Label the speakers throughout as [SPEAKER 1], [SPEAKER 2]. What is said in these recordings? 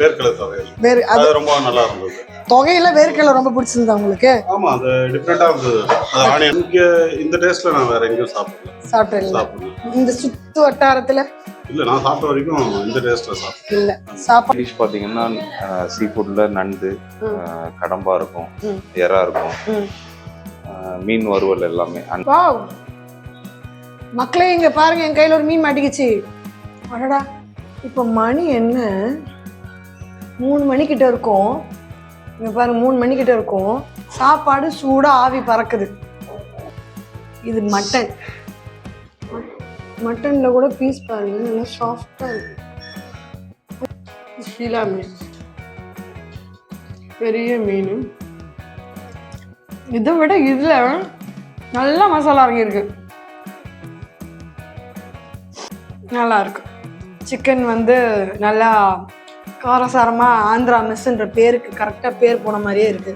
[SPEAKER 1] வேர்க்கடலை துவையல் அது ரொம்ப நல்லா இருந்தது.
[SPEAKER 2] தொகையில வேர்க்கடலை ரொம்ப பிடிச்சிருந்தா உங்களுக்கு?
[SPEAKER 1] ஆமா, அது டிஃபரெண்டா இருந்தது. ஆனியன் இந்த டேஸ்ட்ல நான் வேற எங்கேயும் சாப்பிடல.
[SPEAKER 2] இந்த சுத்து வட்டாரத்துல
[SPEAKER 1] இல்ல, நான் சாப்பிட்ட வரைக்கும் இந்த டேஸ்ட்ல சாப்பிட்டேன்.
[SPEAKER 2] இல்ல. சாப்பாடு
[SPEAKER 3] டிஷ் பாத்தீங்கன்னா சீ ஃபுட்ல நண்டு, கடம்பா இருக்கும், எறா இருக்கும், மீன் வறுவல் எல்லாமே.
[SPEAKER 2] வாவ், மக்களே இங்க பாருங்க, என் கையில ஒரு மீன் மாட்டிக்கிச்சு. அடடா, இப்போ மணி என்ன 3 மணிக்கிட்ட இருக்கும். இங்க பாருங்க 3 மணிக்கிட்ட இருக்கும். சாப்பாடு சூடா ஆவி பறக்குது. இது மட்டன். மட்டன்ல கூட பீஸ் பாருங்க, நல்லா சாஃப்டா இருக்கு. ஷீலா மீன், பெரிய மீன். இதை விட இதுல நல்லா மசாலா இறங்கியிருக்கு, நல்லா இருக்கு. சிக்கன் வந்து நல்லா காரசாரமா ஆந்திரா மெஸ்ன்ற பேருக்கு கரெக்டா பேர் போன மாதிரியே இருக்கு.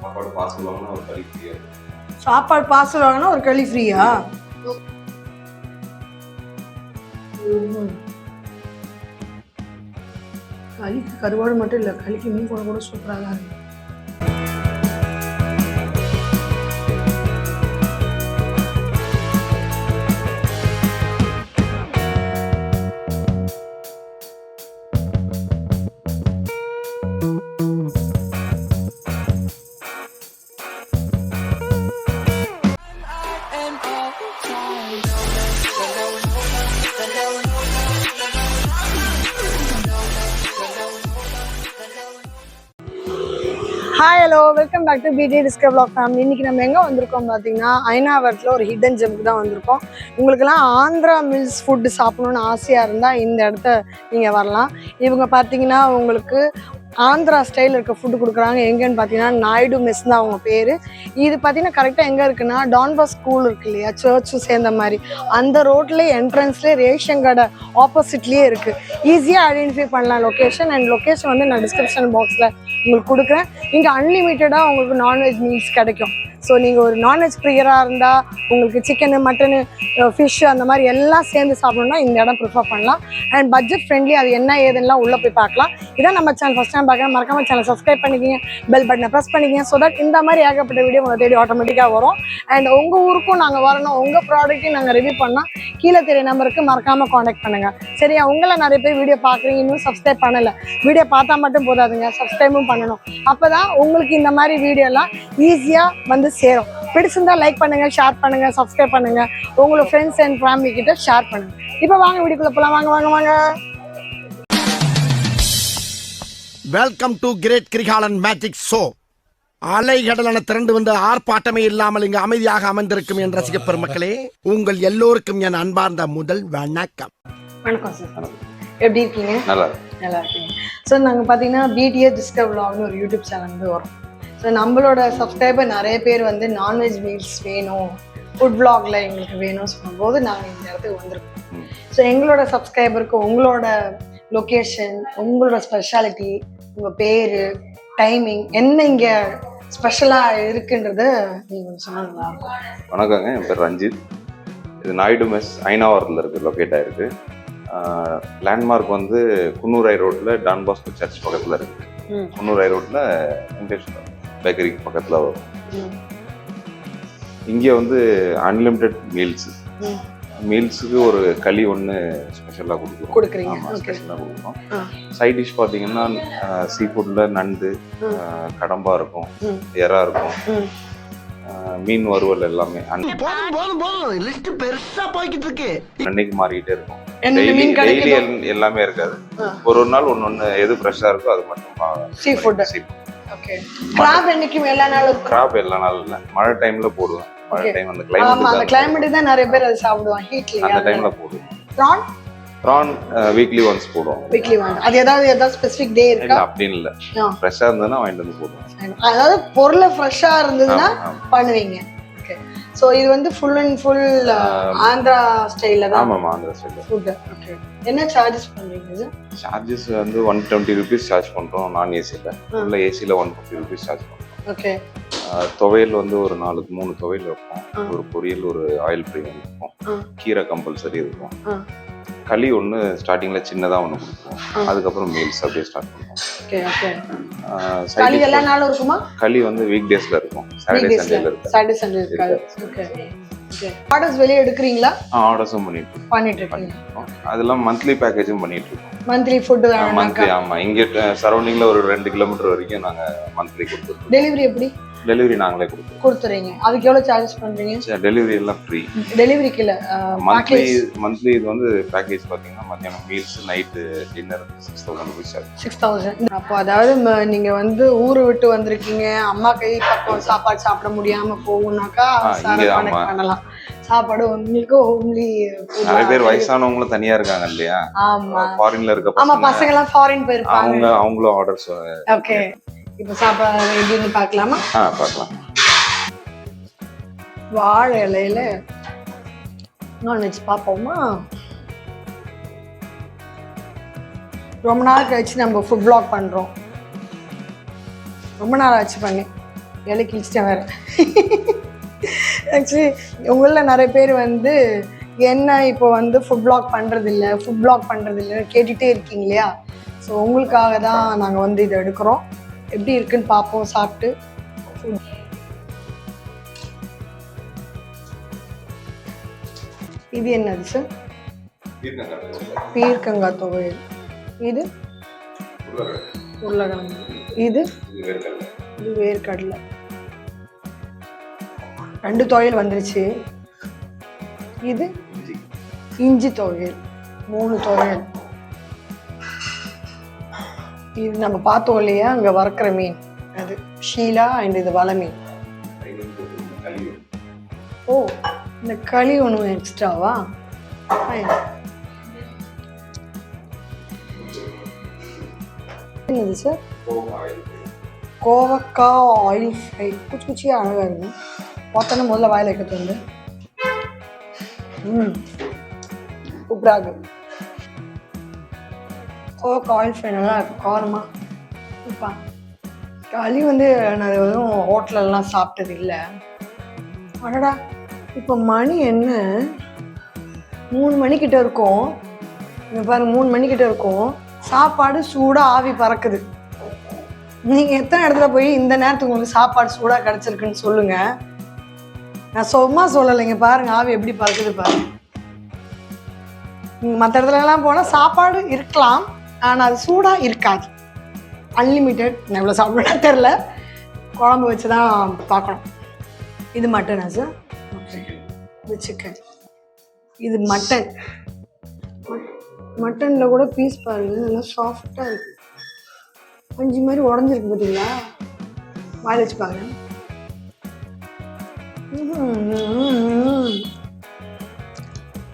[SPEAKER 2] சாப்பாடு பார்சல் வாங்கினா ஒரு களி ஃப்ரீயா? களிக்கு கருவாடு மட்டும் இல்லை, களிக்கு மீன் கூட சூப்பராக தான் இருக்கு. Hi, hello, welcome back to PD discover vlog family. இன்னைக்கு நம்ம எங்கே வந்திருக்கோம் பார்த்தீங்கன்னா, ஐனாவரத்தில் ஒரு ஹிடன் ஜெம்க்கு தான் வந்திருக்கோம். உங்களுக்குலாம் ஆந்திரா மில்ஸ் ஃபுட்டு சாப்பிடணுன்னு ஆசையாக இருந்தால் இந்த இடத்த நீங்கள் வரலாம். இவங்க பார்த்தீங்கன்னா உங்களுக்கு ஆந்திரா ஸ்டைலில் இருக்க ஃபுட்டு கொடுக்குறாங்க. எங்கேன்னு பார்த்தீங்கன்னா நாயுடு மெஸ் தான் அவங்க பேர். இது பார்த்தீங்கன்னா கரெக்டாக எங்கே இருக்குன்னா, டான்பாஸ் ஸ்கூல் இருக்கு இல்லையா, சர்ச்சும் சேர்ந்த மாதிரி, அந்த ரோட்லேயே என்ட்ரன்ஸ்லேயே ரேஷன் கடை ஆப்போசிட்லேயே இருக்குது. ஈஸியாக ஐடென்டிஃபை பண்ணலாம் லொக்கேஷன். அண்ட் லொக்கேஷன் வந்து நான் டிஸ்கிரிப்ஷன் பாக்ஸில் உங்களுக்கு கொடுக்குறேன். இங்கே அன்லிமிட்டடாக உங்களுக்கு நான்வெஜ் மீல்ஸ் கிடைக்கும். ஸோ நீங்கள் ஒரு நான்வெஜ் ப்ரியராக இருந்தால் உங்களுக்கு சிக்கனு, மட்டனு, ஃபிஷ்ஷு அந்த மாதிரி எல்லாம் சேர்ந்து சாப்பிடணும்னா இந்த இடம் ப்ரிஃபர் பண்ணலாம். And budget friendly. அது என்ன ஏதுன்னெலாம் உள்ளே போய் பார்க்கலாம். இதான் நம்ம சேனல் ஃபஸ்ட் டைம் பார்க்குறேன், மறக்காம சேனல் சப்ஸ்கிரைப் பண்ணிக்கிங்க, பெல் பட்டனை ப்ரெஸ் பண்ணிக்கிங்க. ஸோ தட் இந்த மாதிரி ஏகப்பட்ட வீடியோ உங்களை தேடி ஆட்டோமேட்டிக்காக வரும். அண்ட் உங்கள் ஊருக்கும் நாங்கள் வரணும், உங்கள் ப்ராடக்ட்டையும் நாங்கள் ரிவ்யூ பண்ணால் கீழே தெரிய நம்பருக்கு மறக்காமல் காண்டாக்ட் பண்ணுங்கள். சரியா? உங்களை நிறைய பேர் வீடியோ பார்க்குறீங்க, இன்னும் சப்ஸ்கிரைப் பண்ணலை. வீடியோ பார்த்தா மட்டும் போதாதுங்க, சப்ஸ்கிரைபும் பண்ணணும். அப்போ தான் உங்களுக்கு இந்த மாதிரி வீடியோலாம் ஈஸியாக வந்து சேரும். பிடிச்சிருந்தா லைக் பண்ணுங்க, ஷேர் பண்ணுங்க, சப்ஸ்கிரைப் பண்ணுங்க, உங்களோட ஃப்ரெண்ட்ஸ் அண்ட் ஃபேமிலி கிட்ட ஷேர் பண்ணுங்க. இப்போ வாங்க வீடியோக்குள்ள போலாம். வாங்க வாங்க வாங்க.
[SPEAKER 4] Welcome to great Kirikalan magic show. அலைகடலான திரண்டு வந்து ஆர்ப்பாட்டமே இல்லாமல் இங்கு அமைதியாக அமர்ந்திருக்கும் என் ரசிக பெருமக்களே, உங்கள் எல்லோருக்கும் என் அன்பார்ந்த முதல் வணக்கம்.
[SPEAKER 2] வணக்கம் சார், எப்படி இருக்கீங்க?
[SPEAKER 3] நல்லா
[SPEAKER 2] இருக்கீங்க சார். நாங்கள் பார்த்தீங்கன்னா பிடிஏ டிஸ்கவர் vlogனு ஒரு யூடியூப் சேனல் வந்து வரும். ஸோ நம்மளோட சப்ஸ்கிரைபர் நிறைய பேர் வந்து நான்வெஜ் மீல்ஸ் வேணும், ஃபுட் vlogல எங்களுக்கு வேணும்னு சொல்லும்போது நாங்கள் இந்த இடத்துக்கு வந்திருக்கோம். ஸோ எங்களோட சப்ஸ்கிரைபருக்கு உங்களோட லொக்கேஷன், உங்களோட ஸ்பெஷாலிட்டி, உங்கள் பேர், டைமிங் என்ன இங்கே ஸ்பெஷலாக இருக்குன்றது நீங்கள் சொன்னால் நல்லாயிருக்கும்.
[SPEAKER 3] வணக்கங்க, என் பேர் ரஞ்சித். இது நாயுடு மெஸ் ஐனாவரத்தில் இருக்குது, லொக்கேட் ஆகிருக்கு. லேண்ட்மார்க் வந்து குன்னூர் ரோட்டில் டான்பாஸ்கோ சர்ச் பக்கத்தில் இருக்குது. குன்னூர் ரோட்டில் இன்டர்நேஷனல் பேக்கரிக்கு பக்கத்தில் வரும். இங்கே வந்து அன்லிமிட்டெட் மீல்ஸுக்கு ஒரு களி ஒன்று ஸ்பெஷலாக கொடுக்குறோம். ஆமாம், ஸ்பெஷலாக கொடுக்குறோம். சைட் டிஷ் பார்த்தீங்கன்னா சீ ஃபுட்டில் நண்டு, கடம்பா இருக்கும், எறா இருக்கும், மீன் வறுவல் எல்லாமே அன்னைக்கு மாறிக்கிட்டே இருக்கும். டெய்லி எல்லாமே இருக்காது. ஒரு நாள் ஒன்று எது ஃப்ரெஷ்ஷாக இருக்கோ அது மட்டும்.
[SPEAKER 2] கிராப் எல்லா
[SPEAKER 3] நாளும் இல்லை, மழை டைம்ல போடுவேன். மழை டைம் அந்த
[SPEAKER 2] கிளைமேட் தான் நிறைய பேர் அதை சாப்பிடுவாங்க. ஹீட்ல
[SPEAKER 3] அந்த டைம்ல போடுவேன். ப்ரான் வீக்லி ஒன்ஸ் போடுவோம்.
[SPEAKER 2] அது ஏதாவது ஸ்பெசிபிக் டே இருக்கா?
[SPEAKER 3] அப்படின்னு இல்லை, ஃப்ரெஷ்ஷாக இருந்ததுன்னா வாங்கிட்டு வந்து போடுவோம்.
[SPEAKER 2] அதாவது பொருளை ஃப்ரெஷ்ஷா இருந்ததுன்னா பண்ணுவீங்க. ஓகே. ஸோ இது வந்து ஃபுல் அண்ட் ஃபுல் ஆந்திரா ஸ்டைலில் தான்.
[SPEAKER 3] ஆமாம், ஆந்திரா ஸ்டைலில்
[SPEAKER 2] ஃபுட். ஓகே. என்ன சார்ஜஸ் பண்ணுறீங்க சார்?
[SPEAKER 3] சார்ஜஸ் வந்து 120 rupees சார்ஜ் பண்ணுறோம் நான் ஏசியில். இல்லை ஏசியில் 150 rupees சார்ஜ் பண்ணுறோம்.
[SPEAKER 2] ஓகே.
[SPEAKER 3] துவையல் வந்து ஒரு 3 துவையல் வைப்போம். ஒரு பொரியல், ஒரு ஆயில் ஃப்ரை இருக்கும், கீரை கம்பல்சரி இருக்கும். களி ஒன்று ஸ்டார்டிங்கில் சின்னதாக ஒன்று கொடுப்போம், அதுக்கப்புறம் மீல்ஸ் அப்படியே ஸ்டார்ட் பண்ணுவோம்.
[SPEAKER 2] Okay okay. களி எல்லா நாளும் இருக்குமா?
[SPEAKER 3] களி வந்து வீக் டேஸில் இருக்கும், சாட்டர்டே சண்டேல இருக்கும்.
[SPEAKER 2] சாட்டர்டே சண்டே இருக்காது. Okay okay. ஆர்டர்ஸ் வெளியே எடுக்கிறீங்களா?
[SPEAKER 3] ஆர்டர்ஸும் பண்ணிட்டு இருக்கோம். அதெல்லாம் மந்த்லி பேக்கேஜும் பண்ணிட்டு இருக்கோம்.
[SPEAKER 2] Monthly food
[SPEAKER 3] monthly. ஆமாம், இங்கே சரௌண்டிங்கில் ஒரு 2 கிலோமீட்டர் வரைக்கும் நாங்கள் மந்த்லி கொடுத்துருக்கோம்.
[SPEAKER 2] டெலிவரி எப்படி?
[SPEAKER 3] டெலிவரி நாங்களே
[SPEAKER 2] கொடுத்துறீங்க. அதுக்கு எவ்வளோ சார்ஜ் பண்ணுறீங்க?
[SPEAKER 3] டெலிவரி எல்லாம் ஃப்ரீ.
[SPEAKER 2] டெலிவரிக்கு இல்லை,
[SPEAKER 3] மந்த்லி இது வந்து பேக்கேஜ் பார்த்தீங்கன்னா மத்தியானம் மீல்ஸ், நைட்டு டின்னர் 6,000 rupees.
[SPEAKER 2] 6,000. அப்போ அதாவது நீங்கள் வந்து ஊரை விட்டு வந்திருக்கீங்க, அம்மா கை பக்கம் சாப்பாடு சாப்பிட முடியாமல் போகும்னாக்கா பண்ணலாம். சாப்பாடு உங்களுக்கு ஹோம்லி.
[SPEAKER 3] நிறைய பேர் வயசானவங்களும் தனியா இருக்காங்க இல்லையா?
[SPEAKER 2] ஆமா,
[SPEAKER 3] ஃபாரின்ல இருக்க
[SPEAKER 2] ஆமா, பசங்க எல்லாம் ஃபாரின் போயிருப்பாங்க.
[SPEAKER 3] அவங்களும் ஆர்டர்ஸ்.
[SPEAKER 2] ஓகே, இப்போ சாப்பாடு எப்படின்னு பார்க்கலாமா?
[SPEAKER 3] பார்க்கலாம்.
[SPEAKER 2] வாழை இலையில நான்வெஜ் பார்ப்போமா? ரொம்ப நாள் கழிச்சு நம்ம ஃபுட் பிளாக் பண்றோம். ரொம்ப நாள் ஆச்சு பண்ணி இலை கிழிச்சிட்டேன் வேற. ஆக்சுவலி உங்களில் நிறைய பேர் வந்து என்ன இப்போ வந்து ஃபுட் பிளாக் பண்ணுறதில்ல கேட்டுகிட்டே இருக்கீங்க இல்லையா? ஸோ உங்களுக்காக தான் நாங்கள் வந்து இதை எடுக்கிறோம். எப்படி இருக்குன்னு பார்ப்போம் சாப்பிட்டு. இது என்னது சார்? பீர்க்கங்காய் துவையல். இது உருளைக்கிழங்கு. இது வேர்க்கடலை. 2 துவையல் வந்துருச்சு. இது இஞ்சி துவையல். 3 துவையல். இது நம்ம பார்த்தோம் இல்லையா அங்கே வறுக்கிற மீன், அது ஷீலா. அண்ட் இது வலை மீன். ஓ, இந்த களி ஒன்று எக்ஸ்ட்ராவா? என்னது சார்? கோவக்காய் ஆயில் ஃப்ரை. குச்சி குச்சியாக அழகாக இருக்கு. பார்த்தோன்னா முதல்ல வாயில் வைக்கிறது வந்து சூப்பராக இருக்கு. கோவக்காய் ஆயில் ஃப்ரை நல்லா இருக்கு, காரமாக. இப்போ களி வந்து நான் எதுவும் ஹோட்டலெல்லாம் சாப்பிட்டது இல்லை. அடடா, இப்போ மணி என்ன? 3 மணிக்கிட்ட இருக்கும். இங்கே பாருங்க, 3 மணிக்கிட்ட இருக்கும். சாப்பாடு சூடாக ஆவி பறக்குது. நீங்கள் எத்தனை இடத்துல போய் இந்த நேரத்துக்கு உங்களுக்கு சாப்பாடு சூடாக கிடச்சிருக்குன்னு சொல்லுங்கள். நான் சும்மா சொல்லலைங்க, பாருங்கள் ஆவி எப்படி பறக்குது பாருங்க. நீங்கள் மற்ற இடத்துலலாம் போனால் சாப்பாடு இருக்கலாம், ஆனால் அது சூடாக இருக்காது. அன்லிமிட்டெட். நான் எவ்வளோ சாப்பிடணும் தெரில, குழம்பு வச்சு தான் பார்க்கணும். இது மட்டனா சார்? இது சிக்கன். இது மட்டன். மட்டனில் கூட பீஸ் பாருங்க, நல்லா சாஃப்டாக இருக்கு. பஞ்சு மாதிரி உடஞ்சிருக்கு பார்த்தீங்களா? வாயில் வச்சு பாருங்க.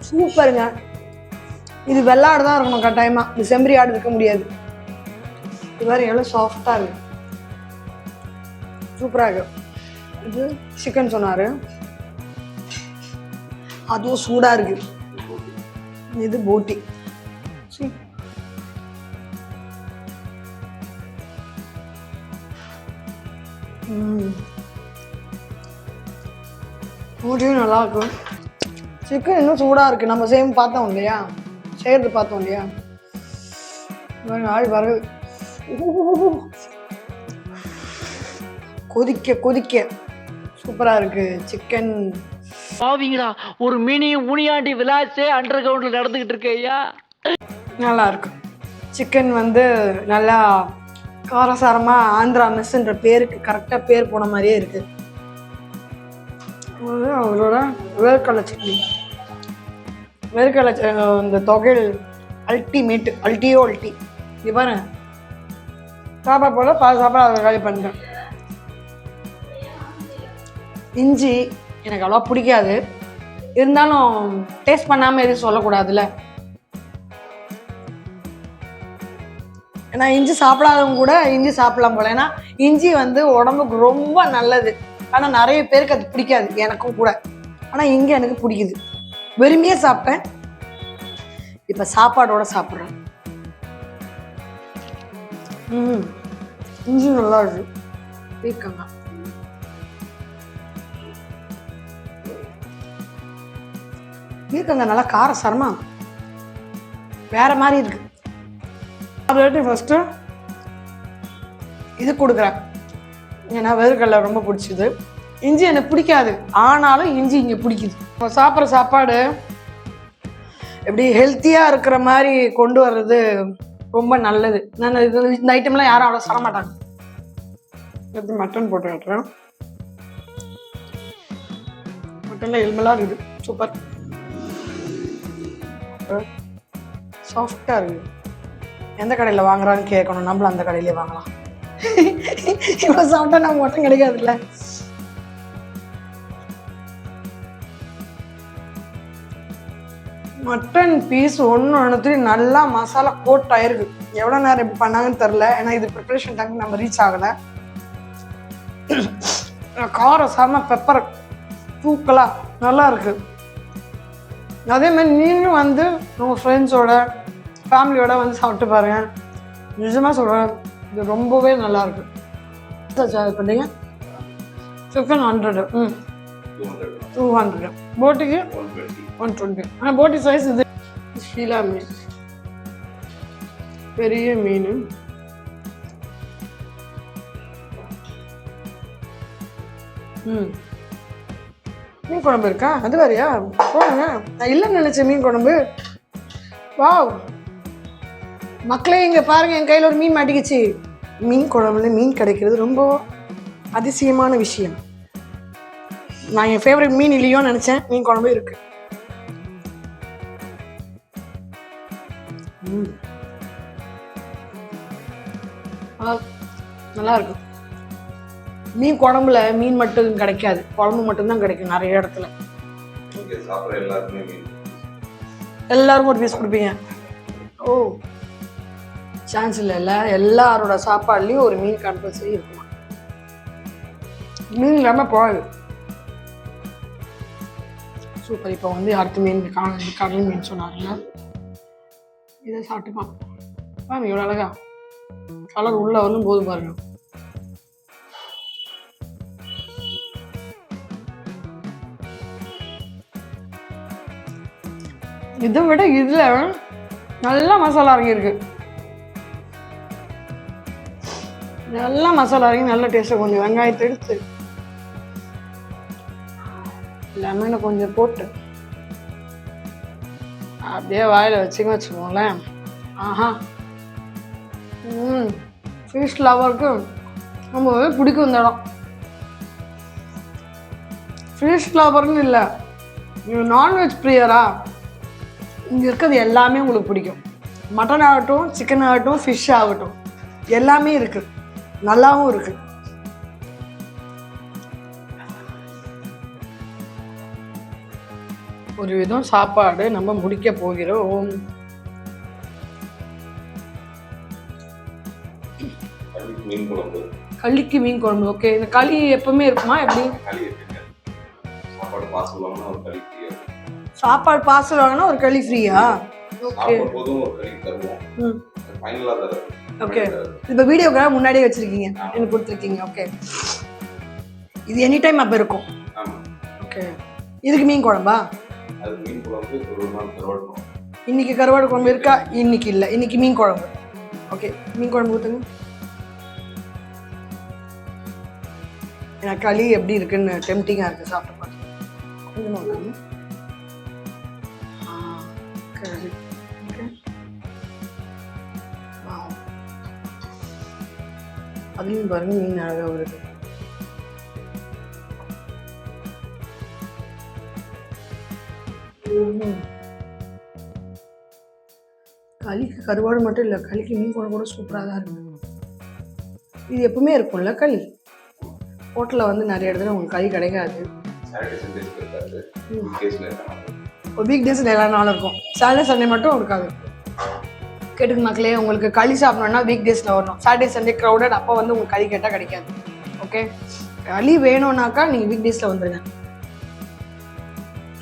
[SPEAKER 2] சூப்பருங்க. இது வெள்ளாடு தான் இருக்கணும் கட்டாயமாக, இது செம்பரி ஆடு இருக்க முடியாது. இது வேறு எவ்வளோ சாஃப்டாக இருக்கு, சூப்பராக இருக்கு. இது சிக்கன் சொன்னார், அதுவும் சூடாக இருக்கு. இது போட்டி. போட்டியும் நல்லா இருக்கும். சிக்கன் இன்னும் சூடாக இருக்குது. நம்ம பார்த்தோம் இல்லையா, செய்கிறது பார்த்தோம் இல்லையா? ஆள் வர கொதிக்க கொதிக்க சூப்பராக இருக்குது சிக்கன்.
[SPEAKER 5] பாவீங்களா, ஒரு மினி முனியாண்டி விளாச்சே அண்டர் கிரவுண்டில் நடந்துக்கிட்டு இருக்கு ஐயா.
[SPEAKER 2] நல்லா இருக்கும். சிக்கன் வந்து நல்லா காரசாரமாக ஆந்திரா மெஸ்ஸுன்ற பேருக்கு கரெக்டாக பேர் போன மாதிரியே இருக்குது. அவரோட வேர்க்கடலை சட்னி, வேர்க்கடலை இந்த தொகையில் அல்டிமேட்டு, அல்ட்டியோ அல்ட்டி. இது பாருங்க, சாப்பாடு போல சாப்பாடு அதை காலி பண்ணிட்டேன். இஞ்சி எனக்கு அவ்வளோ பிடிக்காது, இருந்தாலும் டேஸ்ட் பண்ணாமல் எதுவும் சொல்லக்கூடாதுல்ல. ஏன்னா இஞ்சி சாப்பிடாதவங்க கூட இஞ்சி சாப்பிடலாம் போல. ஏன்னா இஞ்சி வந்து உடம்புக்கு ரொம்ப நல்லது. ஆனால் நிறைய பேருக்கு அது பிடிக்காது, எனக்கும் கூட. ஆனால் இங்கே எனக்கு பிடிக்குது. வெறுமையாக சாப்பிட்டேன், இப்போ சாப்பாடோட சாப்பிட்றேன். இஞ்சி நல்லா இருக்கு. பீர்க்கங்காய் பீர்க்கங்காய் நல்லா காரசாரமா வேற மாதிரி இருக்கு. ரேட்டு ஃபஸ்ட்டு இது கொடுக்குறேன், ஏன்னா வேர்க்கடலை ரொம்ப பிடிச்சிது. இஞ்சி எனக்கு பிடிக்காது, ஆனாலும் இஞ்சி இங்கே பிடிக்குது. நம்ம சாப்பிட்ற சாப்பாடு எப்படி ஹெல்த்தியாக இருக்கிற மாதிரி கொண்டு வர்றது ரொம்ப நல்லது. நான் இந்த ஐட்டம்லாம் யாரும் அவ்வளோ சொல்ல மாட்டாங்க. எடுத்து மட்டன் போட்டு கட்டுறேன். மட்டனில் எலும்பெல்லாம் இருக்குது, சூப்பர் சாஃப்டாக இருக்குது. எந்த கடையில் வாங்குறான்னு கேட்கணும், நம்மளும் அந்த கடையிலே வாங்கலாம். இவ்வளோ சாப்பிட்டா நம்ம மட்டன் கிடைக்காதுல்ல. மட்டன் பீஸ் ஒன்று நல்லா மசாலா கோட் ஆயிருக்கு. எவ்வளோ நேரம் எப்படி பண்ணாங்கன்னு தெரில, ஏன்னா இது ப்ரிப்பரேஷன் டைம் நம்ம ரீச் ஆகலை. காரம் சாம பெப்பர் தூக்கலாக நல்லா இருக்கு. அதே மாதிரி நீங்களும் வந்து உங்கள் ஃப்ரெண்ட்ஸோட ஃபேமிலியோட வந்து சாப்பிட்டு பாருங்க. நிஜமாக சொல்கிறேன், இது ரொம்பவே நல்லா இருக்கு. பண்ணீங்க சிக்கன் 100, 200, போட்டிக்கு 120. ஆனால் போட்டி சைஸ் இது ஷீலா மீன், பெரிய மீன். மீன் குழம்பு இருக்கா? அது வேறையா? போடுங்க, நான் இல்லைன்னு நினைச்சேன் மீன் குழம்பு. வாவ் மக்களே, இங்கே பாருங்க, என் கையில் ஒரு மீன் மாட்டிக்கிச்சு. மீன் குழம்புல மீன் கிடைக்கிறது ரொம்ப அதிசயமான விஷயம். நான் என் ஃபேவரட் மீன் இல்லையோன்னு நினச்சேன், மீன் குழம்பு இருக்கு. நல்லா இருக்கு. மீன் குழம்புல மீன் மட்டும் கிடைக்காது, குழம்பு மட்டும்தான் கிடைக்கும் நிறைய இடத்துல. எல்லாருக்கும் ஒரு பீஸ் கொடுப்பீங்க? ஓ, சான்ஸ் இல்லைல்ல. எல்லாரோட சாப்பாடுலேயும் ஒரு மீன் கம்பல்சரி இருக்குமா? மீன் இல்லாமல் போகாது. சூப்பர். இப்போ வந்து அடுத்த மீன் கடல் மீன் சொன்னார்ல, இதை சாப்பிட்டுப்பான். பாருங்க இவ்வளோ அழகா கலர் உள்ள வரணும் போது பாருங்க. இதை விட இதுல நல்லா மசாலா இறங்கியிருக்கு. நல்லா மசாலா இறங்கி நல்ல டேஸ்ட். கொஞ்சம் வெங்காயத்தை எடுத்து லெமனை கொஞ்சம் போட்டு அப்படியே வாயில வச்சுக்கோங்களேன். ஆஹா, ஃபிஷ் லவருக்கு ரொம்பவே பிடிக்கும் இந்த இடம். ஃபிஷ் லவர்னு இல்லை, நீங்கள் நான்வெஜ் பிரியரா, இங்கே இருக்கிறது எல்லாமே உங்களுக்கு பிடிக்கும். மட்டன் ஆகட்டும், சிக்கன் ஆகட்டும், ஃபிஷ் ஆகட்டும், எல்லாமே இருக்குது, நல்லாவும் இருக்குது. ஒரு விதம் சாப்பாடு நம்ம முடிக்க போகிறோம். களிக்கு மீன் குழம்பு. ஓகே, இந்த களி எப்பவுமே இருக்குமா? எப்படி சாப்பாடு பார்சல் வாங்கினா ஒரு களி ஃப்ரீயா? Okay okay. இப்போ வீடியோக்காக முன்னாடியே வச்சிருக்கீங்க, எனக்கு கொடுத்துருக்கீங்க. ஓகே, இது எனி டைம் அப்போ இருக்கும். ஓகே, இதுக்கு மீன் குழம்பா? இன்னைக்கு கருவாடு குழம்பு இருக்கா? இன்னைக்கு இல்லை, இன்னைக்கு மீன் குழம்பு. ஓகே, மீன் குழம்பு ஊற்றுங்க. எனக்கு களி எப்படி இருக்குன்னு டெம்டிங்காக இருக்குது, சாப்பிட்டு பார்த்து. கொஞ்சமாக ஊற்றுங்க. களி. ஓகே, அதுலேயும் பாருங்க மீன் அழகாக வருது. களிக்கு கருவாடு மட்டும் இல்லை, களிக்கு மீன் குழம்பு கூட சூப்பராக தான் இருக்கு. இது எப்பவுமே இருக்கும்ல களி? ஹோட்டலில் வந்து நிறைய இடத்துல உங்களுக்கு களி கிடைக்காது. வீக் டேஸில் எல்லா நாளும் இருக்கும், சாட்டர்டே சண்டே மட்டும் இருக்காது. கேட்டுக்கு மக்களே, உங்களுக்கு களி சாப்பிடணும்னா வீக் டேஸில் வரணும். சாட்டர்டே சண்டே க்ரௌடட், அப்போ வந்து உங்களுக்கு களி கேட்டால் கிடைக்காது. ஓகே, களி வேணும்னாக்கா நீங்கள் வீக் டேஸில் வந்துடுங்க.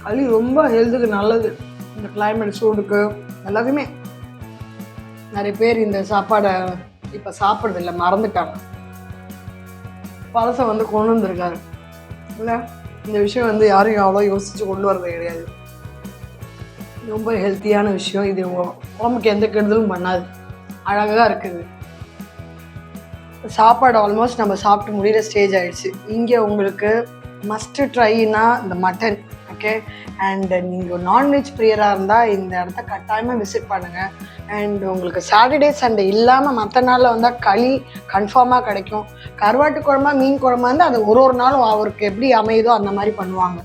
[SPEAKER 2] களி ரொம்ப ஹெல்த்துக்கு நல்லது. இந்த கிளைமேட் சூடுக்கு எல்லாத்துக்குமே. நிறைய பேர் இந்த சாப்பாடை இப்போ சாப்பிட்றது இல்லை, மறந்துட்டாங்க. பழசை வந்து கொண்டு வந்திருக்காரு இல்லை, இந்த விஷயம் வந்து யாரும் அவ்வளோ யோசிச்சு கொண்டு வரது கிடையாது. ரொம்ப ஹெல்த்தியான விஷயம். இது உடம்புக்கு எந்த கெடுதலும் பண்ணாது. அழகாக இருக்குது. சாப்பாடு ஆல்மோஸ்ட் நம்ம சாப்பிட்டு முடிகிற ஸ்டேஜ் ஆகிடுச்சு. இங்கே உங்களுக்கு மஸ்ட்டு ட்ரைனா இந்த மட்டன். ஓகே, அண்ட் நீங்கள் நான்வெஜ் பிரியராக இருந்தால் இந்த இடத்த கட்டாயமாக விசிட் பண்ணுங்கள். அண்ட் உங்களுக்கு சாட்டர்டே சண்டே இல்லாமல் மற்ற நாளில் வந்தால் களி கன்ஃபார்மாக கிடைக்கும். கருவாட்டு குழம்பா மீன் குழம்பா இருந்தால் அது ஒரு நாளும் அவருக்கு எப்படி அமையுதோ அந்த மாதிரி பண்ணுவாங்க.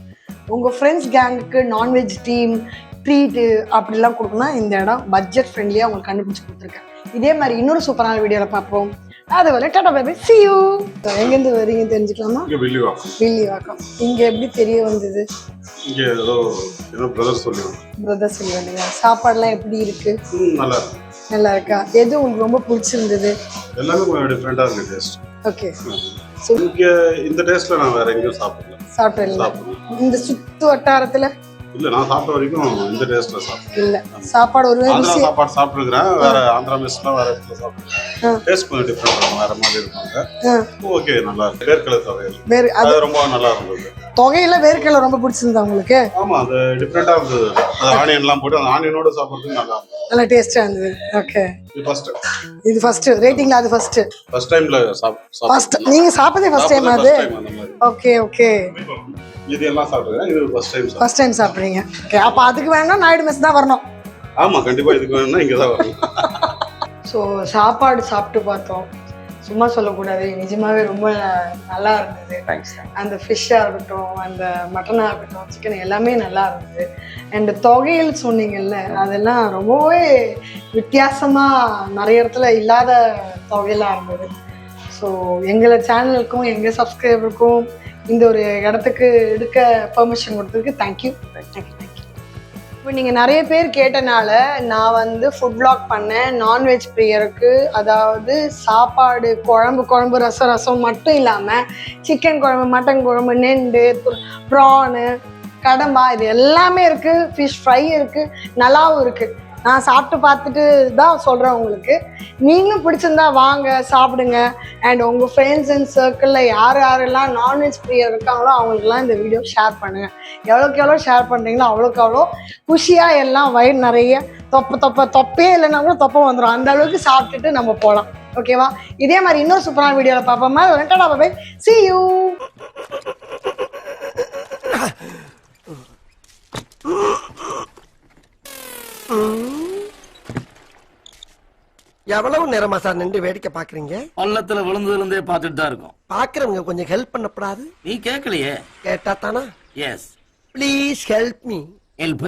[SPEAKER 2] உங்கள் ஃப்ரெண்ட்ஸ் கேங்குக்கு நான்வெஜ் டீம் ட்ரீட்டு அப்படிலாம் கொடுக்கணும். இந்த இடம் பட்ஜெட் ஃப்ரெண்ட்லியாக உங்களுக்கு கண்டுபிடிச்சி கொடுத்துருக்கேன். இதே மாதிரி இன்னொரு சூப்பரான வீடியோவில் பார்ப்போம். அதுவரை tata bye bye, see you. எங்கேருந்து வரீங்க தெரிஞ்சுக்கலாமா? வில்லிவாக்கம். இங்கே எப்படி தெரிய வந்தது?
[SPEAKER 1] இங்கே ஏதோ பிரதர் சொல்லி
[SPEAKER 2] இல்லையா? சாப்பாடுலாம் எப்படி இருக்கு? நல்லா இருக்கா? எது உங்களுக்கு ரொம்ப பிடிச்சிருந்தது?
[SPEAKER 1] எல்லாமே கொஞ்சம் டிஃப்ரெண்டாக இருக்கு டேஸ்ட்.
[SPEAKER 2] ஓகே,
[SPEAKER 1] இங்கே இந்த டேஸ்ட்ல நான் வேற எங்கேயும்
[SPEAKER 2] சாப்பிட்டேன். இந்த சுத்து வட்டாரத்தில்
[SPEAKER 1] இல்ல நான் சாப்பிட்ட வரைக்கும் இந்த டேஸ்ட்ல சாப்பிட்டேன்.
[SPEAKER 2] இல்ல சாப்பாடு ஒரு
[SPEAKER 1] ஆந்திரா சாப்பாடு சாப்பிட்டுருக்கேன். வேற ஆந்திரா மெஸ்லாம் வேற இடத்துல சாப்பிட்டுருக்கேன். டேஸ்ட் கொஞ்சம் டிஃப்ரெண்ட் வேற மாதிரி இருப்பாங்க. ஓகே, நல்லா இருக்கு. வேர்க்கடலை தொகையில் அது ரொம்ப நல்லா இருந்தது.
[SPEAKER 2] தொகையில வேர்க்கடலை ரொம்ப பிடிச்சிருந்தா உங்களுக்கு?
[SPEAKER 1] ஆமா, அது டிஃப்ரெண்டா இருந்தது. அது ஆனியன்லாம் போட்டு அந்த ஆனியனோட சாப்பிடுறதுக்கு நல்லா இருந்தது.
[SPEAKER 2] நல்ல டேஸ்டா இருந்தது. ஓகே, இது ஃபர்ஸ்ட் ரேட்டிங்ல அது ஃபர்ஸ்ட் டைம்ல ஃபர்ஸ்ட் நீங்க சாப்பிட்டதே ஃபர்ஸ்ட் டைம் அது? ஓகே ஓகே,
[SPEAKER 1] இது எல்லாம் சாப்பிடுறேன். இது ஃபர்ஸ்ட் டைம்
[SPEAKER 2] சாப்பிடுறீங்க. ஓகே, அப்ப அதுக்கு வேணா நாயுடு மெஸ் தான் வரணும்.
[SPEAKER 1] ஆமா, கண்டிப்பா இதுக்கு வேணும்னா இங்க தான் வரணும்.
[SPEAKER 2] ஸோ சாப்பாடு சாப்பிட்டு பார்த்தோம். சும்மா சொல்லக்கூடாது, நிஜமாவே ரொம்ப நல்லா இருந்தது. அந்த ஃபிஷ்ஷாக இருக்கட்டும், அந்த மட்டனாக இருக்கட்டும், சிக்கன் எல்லாமே நல்லா இருந்தது. அண்ட் தொகையில் சொன்னீங்கல்ல, அதெல்லாம் ரொம்பவே வித்தியாசமாக நிறைய இடத்துல இல்லாத தொகையெல்லாம் இருந்தது. ஸோ எங்களை சேனலுக்கும் எங்கள் சப்ஸ்கிரைபருக்கும் இந்த ஒரு இடத்துக்கு எடுக்க பெர்மிஷன் கொடுத்ததுக்கு தேங்க்யூ. இப்போ நீங்கள் நிறைய பேர் கேட்டனால நான் வந்து ஃபுட் வ்ளாக் பண்ணேன். நான்வெஜ் பிரியருக்கு, அதாவது சாப்பாடு குழம்பு ரசம் மட்டும் இல்லாமல் சிக்கன் குழம்பு, மட்டன் குழம்பு, நெண்டு, ப்ரானு, கடம்பா, இது எல்லாமே இருக்குது. ஃபிஷ் ஃப்ரை இருக்குது, நல்லாவும் இருக்குது. நான் சாப்பிட்டு பார்த்துட்டு தான் சொல்கிறேன் உங்களுக்கு. நீங்களும் பிடிச்சிருந்தா வாங்க சாப்பிடுங்க. அண்ட் உங்கள் ஃப்ரெண்ட்ஸ் அண்ட் சர்க்கிளில் யாரெல்லாம் நான்வெஜ் பிரியர் இருக்காங்களோ அவங்களுக்குலாம் இந்த வீடியோ ஷேர் பண்ணுங்கள். எவ்வளோக்கு எவ்வளோ ஷேர் பண்ணுறீங்களோ அவ்வளோக்கு அவ்வளோ குஷியாக எல்லாம் வயிறு நிறைய தொப்பே இல்லைன்னா கூட தொப்பை வந்துடும். அந்த அளவுக்கு சாப்பிட்டுட்டு நம்ம போகலாம். ஓகேவா? இதே மாதிரி இன்னொரு சூப்பரான வீடியோவில் பார்ப்போமா? Tata bye bye, see you.
[SPEAKER 4] எவ்வளவு நேரமா சார் நின்று வேடிக்கை பாக்குறீங்க?
[SPEAKER 5] பள்ளத்துல விழுந்ததுல இருந்தே பாத்துட்டு தான் இருக்கும்.
[SPEAKER 4] பாக்குறவங்க கொஞ்சம் ஹெல்ப் பண்ணப்படாது?
[SPEAKER 5] நீ கேட்கலையே.
[SPEAKER 4] கேட்டா தானா?
[SPEAKER 5] Yes,
[SPEAKER 4] please help me.
[SPEAKER 5] Help